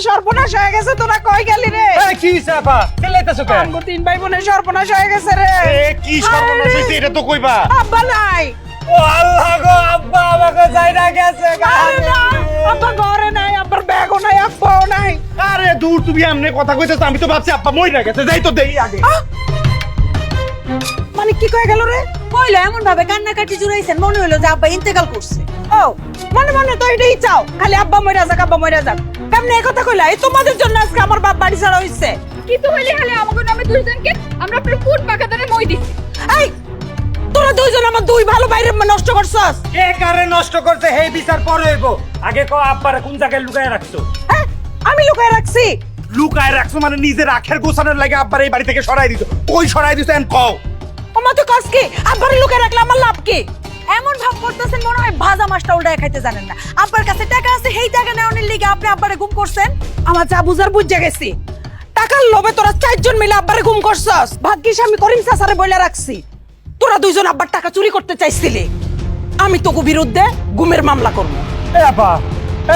সর্বনাশ হয়ে গেছে, তোরা কই গেলি রে? কি চাপা চিল্লাইতেছো কেন? আমগো তিন ভাই বোনের সর্বনাশ হয়ে গেছে রে। কি সর্বনাশ হইছে এটা তো কইবা। আব্বা নাই। ও আল্লাহ গো, আব্বা আমাকে যাইরা গেছে। আরে না, আব্বা ঘরে নাই, আব্বার ব্যাগও নাই, আব্বাও নাই। আরে দূর, তুমি এমনি কথা কইতেছো, আমি তো ভাবছি আব্বা মইরা গেছে। যাই তো দেই আগে। মানে কি কয়ে গেল রে? কইলো এমন ভাবে কান্নাকাটি জুড়াইছেন মনে হলো যে আব্বা ইন্তেকাল করছে। ও মনে মনে তো এটাই চাও, খালি আব্বা মইরা যাক, আব্বা মইরা যাক। কেমনে এই কথা কইলা? এই তোমাদের জন্য আজকে আমার বাপ বাড়ি ছাড়া হইছে। কিন্তু হইলে হলে আমাকে নামে দুইজনকে আমরা আপনার কোন বাগাদারে মই দিছি। এই তোরা দুইজন আমার দুই ভালো বাইরে নষ্ট করছস। কে কারে নষ্ট করছে হেই বিচার পরে হইব। আগে কও আব্বারে কোন জায়গায় লুকায় রাখছো? হ্যাঁ আমি লুকায় রাখছি। লুকায় রাখছো মানে নিজের আখের গোছানোর লাগে আব্বারে এই বাড়ি থেকে সরাই দিছো। কই সরাই দিছো এন কও। ওমা তো কস কি? আব্বারে লুকায় রাখলে আমার লাভ কি? এমন ভাব করতেছেন মনে হয় ভাজা মাছটা উল্টায় খাইতে জানেন না। আব্বার কাছে টাকা আছে, সেই টাকা নেওয়ার লিগে আপনি আব্বারে গুম করছেন। আমার যা বুঝার বুঝে গেছি। টাকার লোভে তোরা চারজন মিলে আব্বারে গুম করছস। ভাগ্যিস আমি করিম চাচারে বইলা রাখছি। তোরা দুইজন আব্বার টাকা চুরি করতে চাইছিলি। আমি তোকে বিরুদ্ধে গুমের মামলা করব। এ আপা,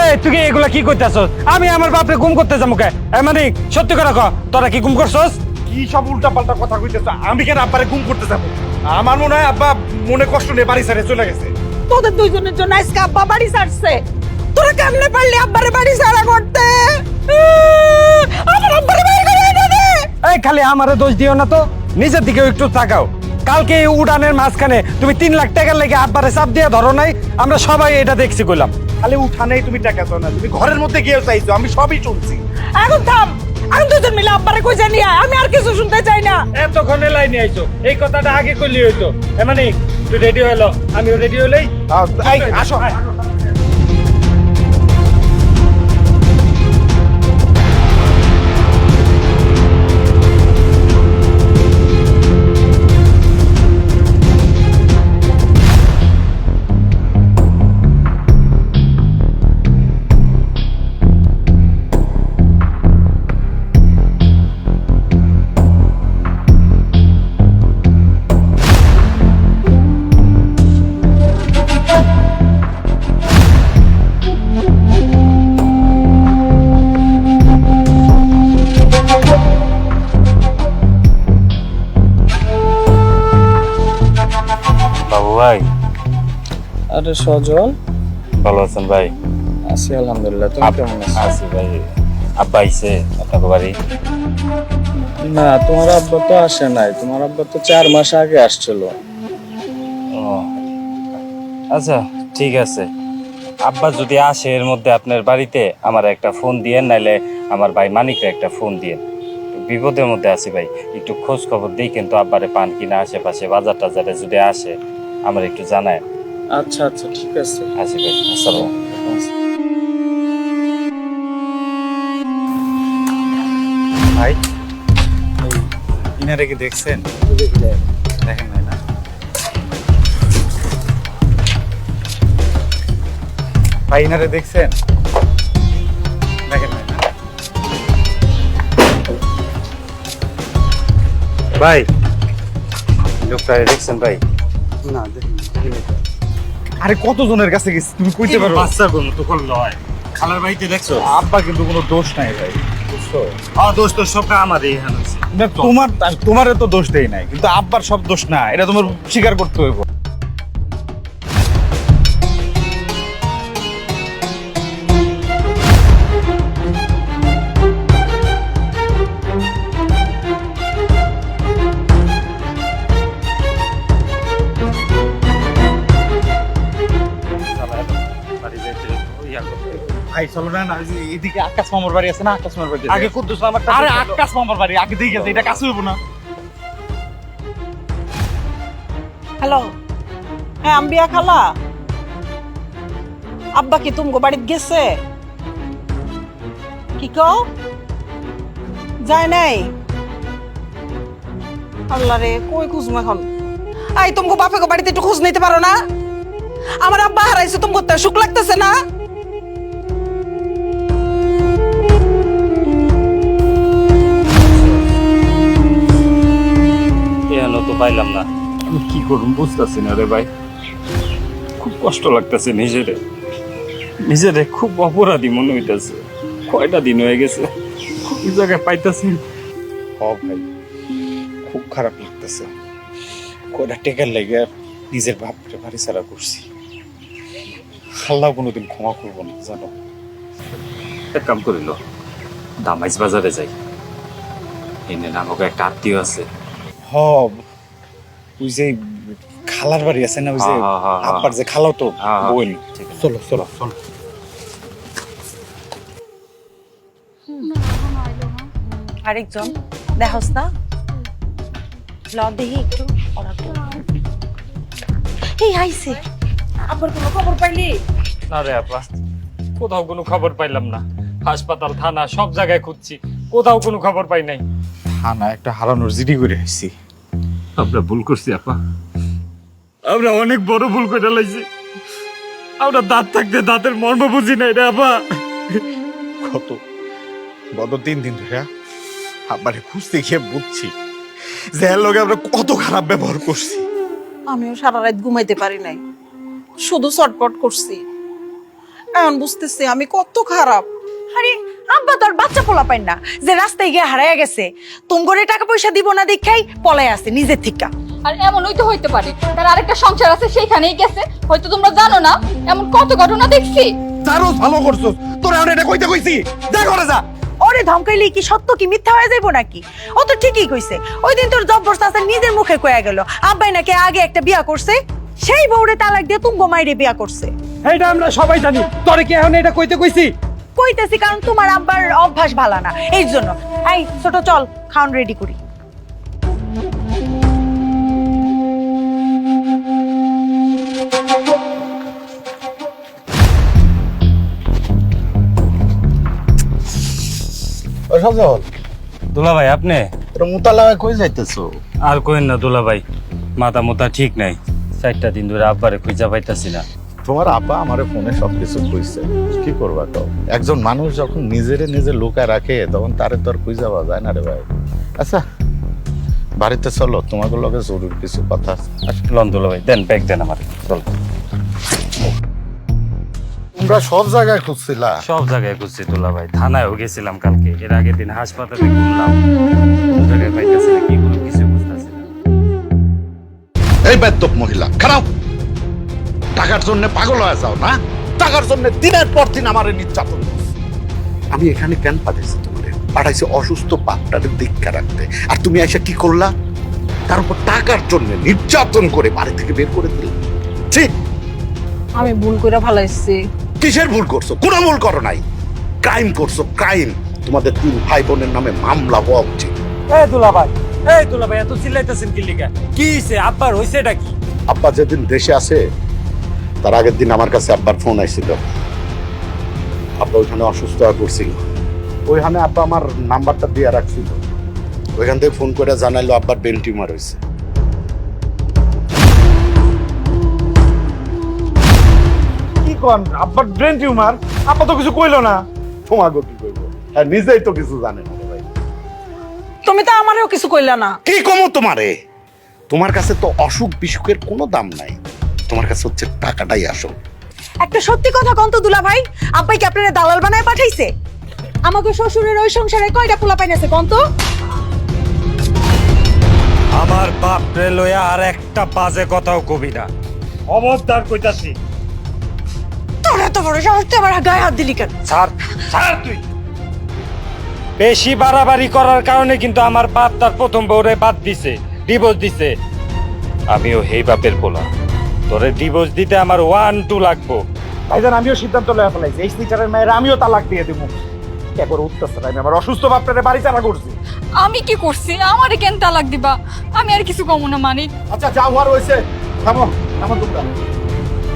এই তুই কি এগুলা কি করতেছস? আমি আমার বাপরে গুম করতে যাবো কে? মানে সত্যি করে ক, তোরা কি গুম করছস? কি সব উল্টা পাল্টা কথা কইতেছো? আমি কেন আব্বারে গুম করতে যাব? আমার মনে হয় আব্বা মনে কষ্ট নিয়ে বাড়ি ছেড়ে চলে গেছে। তোদের দুইজনের জন্য আজকে আব্বা বাড়ি ছাড়ছে। তোরা কেমনে পারলি আব্বারে বাড়ি ছাড়া করতে? আমার আব্বারে বাড়ি করে এনে দে। এই খালি আমারে দোষ দিও না তো, নিজের দিকে একটু তাকাও। কালকে এই উড়ানের মাঝখানে তুমি 3 লাখ টাকার লেগে আব্বারে চাপ দিয়ে ধরো নাই, আমরা সবাই এটা দেখছি কইলাম। খালি উঠানেই তুমি টাকা চাও না, তুমি ঘরের মধ্যে গিয়েও চাইছো, আমি সবই শুনছি। এখন থাম, এখন দুজন মিলে আব্বারে কই জানি আমি আর কিছু শুনতে চাই না। এতক্ষণে লাইনে আইছো, এই কথাটা আগে কইলি হইতো। মানে তুই রেডি হলো, আমিও রেডি হইলেই। এই আসো। বাবু ভাই, আরে সজল, ভালো আছেন ভাই? আছি আলহামদুলিল্লাহ। তুমি কেমন আছো? আছি ভাই। আব্বা আইছে আপনাকে বাড়ি? না, তোমার আব্বা তো আসে নাই। তোমার আব্বা তো 4 মাস আগে আসছিল। ও আচ্ছা, ঠিক আছে। আব্বা যদি আসে এর মধ্যে আপনার বাড়িতে, আমার একটা ফোন দিয়েন, নাইলে আমার ভাই মানিককে একটা ফোন দিয়েন। বিপদের মধ্যে আছি ভাই, একটু খোঁজ খবর দিই কিন্তু আব্বারে পান কিনা আশেপাশে বাজার টাজারে যদি আসে আমার একটু জানায়। আচ্ছা আচ্ছা, ঠিক আছে। আছি ভাই, আসসালাম। ভাই ইনারে কি দেখছেন? দেখেন নাই না? ভাই ইনারে দেখছেন? দেখেন নাই না? ভাই লোকটা দেখছেন ভাই? না দেখিনি। আরে কতজনের কাছে গেছি তুমি কইতে পারো? বাচ্চার কোনো তো করলো হয়। খালার বাড়িতে দেখছো? আব্বা কিন্তু কোনো দোষ নাই ভাই, বুঝছো? দোষ তো সবটা আমারই এখানে হচ্ছে। না, তোমারে তো দোষ দেই নাই, কিন্তু আব্বার সব দোষ না, এটা তোমার স্বীকার করতে হইব। ভাই চলো না, এদিকে আকাশ মামার বাড়ি আছে না? আকাশ মামার বাড়ি আগে কুদ্দুস আমার আরে আকাশ মামার বাড়ি আগে দিয়ে গেছে, এটা কাছে হইব না? হ্যালো, হ্যাঁ আম্বিয়া খালা, আব্বা কি তুমগো বাড়িতে গেছে? কি কও? যায় নাই? আল্লাহ রে, কই খুঁজবো এখন? আই তুমগো বাপে গো বাড়িতে একটু খোঁজ নিতে পারো না? আমার আব্বা হারাইছে, তুমগো তো সুখ লাগতেছে না? এখনো তো পাইলাম না। আমি কি করুম বুঝতেছি না রে ভাই, খুব কষ্ট লাগতেছে নিজেরে, নিজেরে খুব অপরাধী মনে হইতেছে। কয়টা দিন হয়ে গেছে কোন জায়গায় পাইতাছি ভাই খুব খারাপ লাগতেছে কয়টা টেকার লেগে নিজের বাপরে বাড়ি ছাড়া করছি আল্লাহ কোনোদিন ক্ষমা করবো না জানো। এক কাম করিল দামাইজ বাজারে যাই এনে নামক একটা আত্মীয় আছে ওই যে খালার বাড়ি আছে না ওই যে হ্যাঁ, হ্যাঁ, হ্যাঁ। আব্বার যে খালাও তো হ্যাঁ, হ্যাঁ। বোন ঠিক আছে। চলো চলো চলো আরেকজন দেখোস না ল দেখি একটু ওরা তো এই আইছে আবার কোনো খবর পাইলি? না রে আপা কোথাও কোনো খবর পাইলাম না হাসপাতাল থানা সব জায়গায় খুঁজছি কোথাও কোনো খবর পাই নাই থানা একটা হারানোর জিডি করে আসছি আমরা ভুল করছি আপা আমরা অনেক বড় ভুল করে লাইছি আমরা দাঁত থাকতে দাঁতের মর্ম বুঝি নাই রে আপা গত 3 দিন ধরে আব্বারে খুঁজতে গিয়ে বুঝছি যে এর লগে আমরা কত খারাপ ব্যবহার করছি। আমিও সারা রাত ঘুমাইতে পারি নাই, শুধু চটপট করছি। এখন বুঝতেছি আমি কত খারাপ। আরে আব্বা তোর বাচ্চা পোলা পাই না যে রাস্তায় গিয়ে হারায়া গেছে, তুম করে টাকা পয়সা দিব না দেখাই পলাই আছে নিজের থেকে। আর এমনই তো হইতে পারে তার আরেকটা সংসার আছে সেইখানেই গেছে, হয়তো তোমরা জানো না। এমন কত ঘটনা দেখছি। তারও ভালো করছস, তোর এখন এটা কইতে কইছি যা করে যা। ওরে ধমকাইলে কি সত্য কি মিথ্যা হয়ে যাইবো নাকি? ও তো ঠিকই কইছে। ওই দিন তোর জব্বর চাচা নিজের মুখে কয়া গেল আব্বাই নাকি আগে একটা বিয়া করছে, সেই বউরে তালাক দিয়ে তুম গোমাইরে বিয়া করছে। এইটা আমরা সবাই জানি, তোরে কি এখন এটা কইতে কইছি? কইতেছি কারণ তোমার আব্বার অভ্যাস ভালো না এই জন্য। এই ছোট চল খাওন রেডি করি। ও সজল, দুলা ভাই আপনি তোর মুতালায় কই যাইতেছো? আর কইন না দুলা ভাই, মাথা মোতা ঠিক নাই। 4টা দিন ধরে আব্বারে খুঁজা পাইতাছি না। তোমার আব্বা আমার ফোনে সবকিছু কইছে, কি করবা কও? একজন মানুষ যখন নিজে লুকায় রাখে তখন তারে তো আর খুঁজে পাওয়া যায় না রে ভাই। আচ্ছা বাড়িতে চলো, তোমাকে লগে জরুরি কিছু কথা আছে। লন দুলা ভাই দেন, ব্যাগ দেন আমার, চল। তোমরা সব জায়গায় খুঁজছিলা? সব জায়গায় খুঁজছি দুলা ভাই, থানায়ও গেছিলাম কালকে, এর আগের দিন হাসপাতালে ঘুরলাম, কোনো জায়গায় পাইতেছি না, কি কোনো কিছু বুঝতেছি না। এই বেদ্যপ মহিলা, খারাপ টাকার জন্য পাগল হয়ে যাও না? টাকার জন্য দিনের পর দিন আমার নির্যাতন করছে। আমি এখানে কেন পাঠাইছি তোমাদের? পাঠাইছি অসুস্থ বাপটাকে দীক্ষা রাখতে, আর তুমি এসে কি করলা? তার উপর টাকার জন্য নির্যাতন করে বাড়ি থেকে বের করে দিলে। ঠিক আমি ভুল করে ফেলাইছি। কিসের ভুল করছো? কোনো ভুল করো নাই, ক্রাইম করছো, ক্রাইম। তোমাদের 3 ভাই বোনের নামে মামলা হওয়া উচিত। এই দুলা ভাই এত চিল্লাইতেছেন কি লিগা? কি হইছে? আব্বার হইছেটা কি? আব্বা যেদিন দেশে আসে তার আগের দিন আমার কাছে আব্বার ফোন আইছিল। আব্বা ওইখানে অসুস্থ হয়ে পড়ছিল, ওইখানে আব্বা আমার নাম্বারটা দিয়ে রাখছিল। ওইখান থেকে ফোন করে জানাইলো আব্বার ব্রেন টিউমার হয়েছে। কি কোন আব্বার ব্রেন টিউমার? আব্বা তো কিছু কইলো না। তোমাকে কি করবো, হ্যাঁ নিজেই তো কিছু জানে না রে ভাই। তুমি তো আমারও কিছু কইলা না। কি কমো তোমারে? তোমার কাছে তো অসুখ বিসুখের কোনো দাম নাই, তোমার কাছে হচ্ছে টাকাটাই আসো। একটা সত্যি কথা কন্ত দুলা ভাই, আব্বাই কি আপনারা দালাল বানায় পাঠাইছে? আমাকে শ্বশুরের ওই সংসারে কয়টা পোলা পাইনাছে কন্ত? আমার বাপ রে লইয়া আর একটা বাজে কথাও কবি না, খবরদার কইতাছি। তোর এত বড় সাহস, তুই আমার গায়ে হাত দিলি কেন? ছাড় তুই। বেশি বাড়াবাড়ি করার কারণে কিন্তু আমার বাপ তার প্রথম বউরে বাদ দিছে, ডিভোর্স দিছে। আমিও হেই বাপের পোলা, তোরে ডিভোর্স দিতে আমার 1-2 লাগবো। ভাইজান আমিও সিদ্ধান্ত লয়ে ফেলাইছি, এই স্নিচারের মায়ের আমিও তালাক দিয়ে দেবো। একবার উঠতেছে আমি আমার অসুস্থ বাপটারে বাড়ি ছাড়া করছি। আমি কি করছি? আমারে কেন তালাক দিবা? আমি আর কিছু কমু না মানিক। আচ্ছা যা হওয়ার হয়েছে, থামো থামো তোমরা।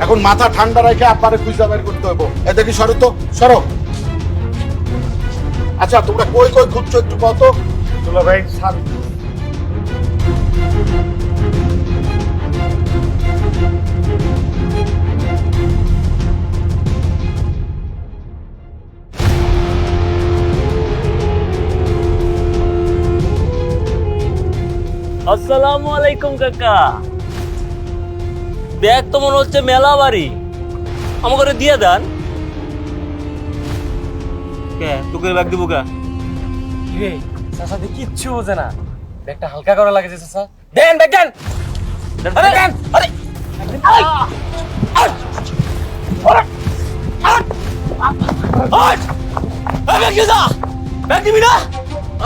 এখন মাথা ঠান্ডা রেখে আব্বারে খুঁজে বের করতে হইব। এ দেখি সরো তো, সরো। আচ্ছা তোমরা কই কই ঘুরছো একটু কত? দুলা ভাই ছাড়। আসসালামু আলাইকুম কাকা। ব্যাগ তো মনে হচ্ছে মেলা বাড়ি, আমাকে দিয়ে দেন। কে তোকে ব্যাগ দিব কে রে চাচা দি কিচ্ছু বোঝে না ব্যাগটা হালকা করা লাগে যে চাচা দেন ব্যাগ দেন আরে দেন আরে ব্যাগ নিয়ে যা ব্যাগ দিবি না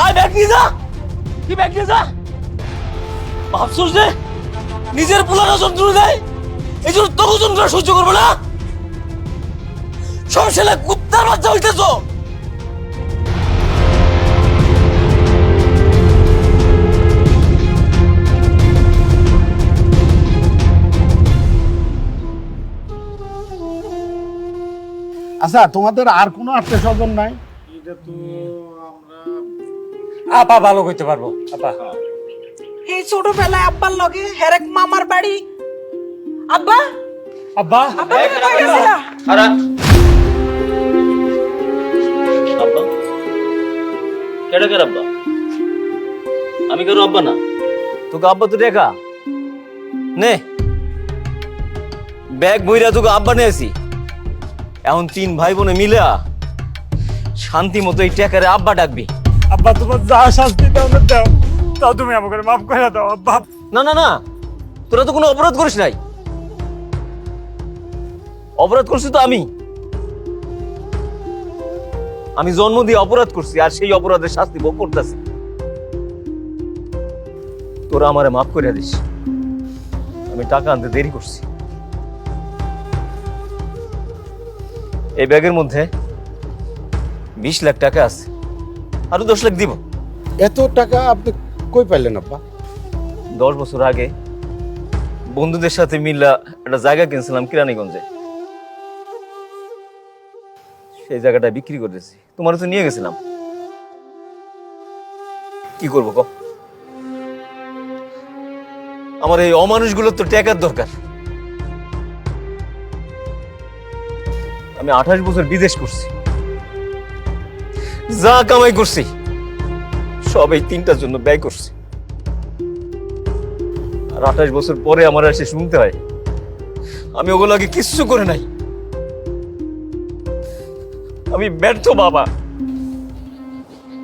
আয় ব্যাগ নিয়ে যা কি ব্যাগ নিয়ে যা ভাবছোস যে নিজের পোলাটা যন্ত্রণা দেয় এই জন্য তোকে যন্ত্রণা সহ্য করবো না সব ছেলে কুত্তার বাচ্চা হইতেছ আচ্ছা তোমাদের আর কোনো আত্মীয় স্বজন নাই? আপা ভালো কইতে পারবো আপা এই ছোটবেলায় আব্বার লগে হেরেক মামার বাড়ি। আব্বা আব্বা আব্বা তুমি কই গেছিলা? আব্বা কেডা কের আব্বা আমি কারো আব্বা না তোকে আব্বা তো দেখা নে ব্যাগ বইরা তোকে আব্বা নিয়েছি এখন 3 ভাই বোনে মিলা শান্তি মতো এই টেকারে আব্বা ডাকবি আব্বা তোমার যা শাস্তি দাও না দাও তাও তুমি আমাকে মাফ করে দাও আব্বা না না না তোরা তো কোনো অপরাধ করিস নাই অপরাধ করছি তো আমি জন্ম দিয়ে অপরাধ করছি আর সেই অপরাধের শাস্তি ভোগ করতেছি তোরা আমারে মাফ করে দিস আমি টাকা আনতে দেরি করছি এই ব্যাগের মধ্যে 20 লাখ টাকা আছে আরো 10 লাখ দিব এত টাকা আপনি কই পাইলেন আব্বা? 10 বছর আগে বন্ধুদের সাথে মিল্লা একটা জায়গা কিনছিলাম কিরানীগঞ্জে সেই জায়গাটা বিক্রি করেছি তোমার তো নিয়ে গেছিলাম কি করবো ক আমার এই অমানুষগুলোর তো টাকার দরকার আমি 28 বছর বিদেশ করছি যা কামাই করছি সব এই 3টার জন্য ব্যয় করছি আর 28 বছর পরে আমার এসে শুনতে হয় আমি ওগুলোকে কিচ্ছু করে নাই আমি ব্যর্থ বাবা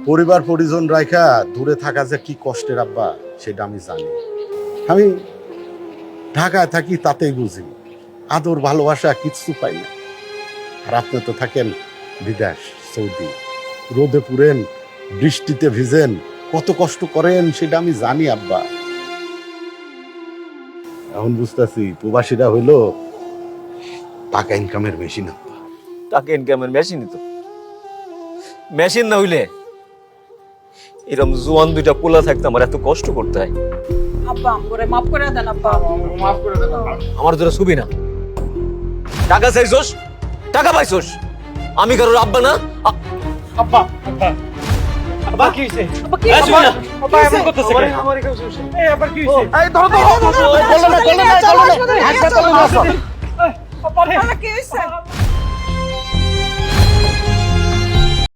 পরিবার পরিজন রাখা দূরে থাকা যে কি কষ্টের আব্বা সেটা আমি জানি। আমি ঢাকায় থাকি তাতেই বুঝি আদর ভালোবাসা কিচ্ছু পাই না। আর আপনি তো থাকেন বিদেশ সৌদি, রোদে পুড়েন বৃষ্টিতে ভিজেন কত কষ্ট করেন সেটা আমি জানি আব্বা। এখন বুঝতেছি প্রবাসীরা হইলো টাকা ইনকামের মেশিন আব্বা। টাকা ইনকামের মেশিনই তো মেশিন না হইলে এরকম জোয়ান দুইটা পোলা থাকতে আমার এত কষ্ট করতে হয় আব্বা আমরে মাফ করে দেন আব্বা। আমার তোরা ছবি না টাকা চাইছোস টাকা পাইছোস আমি কারোর আব্বা না আব্বা আব্বা আব্বা কি হইছে আব্বা কি এই শুন না। আব্বা এমন করতেছে কেন আমার এখানে সমস্যা এই আবার কি হইছে এই ধরো ধরো, বলো না, বলো না, বলো না, হাসপাতালে নিয়ে আসো। আব্বা কি হইছে?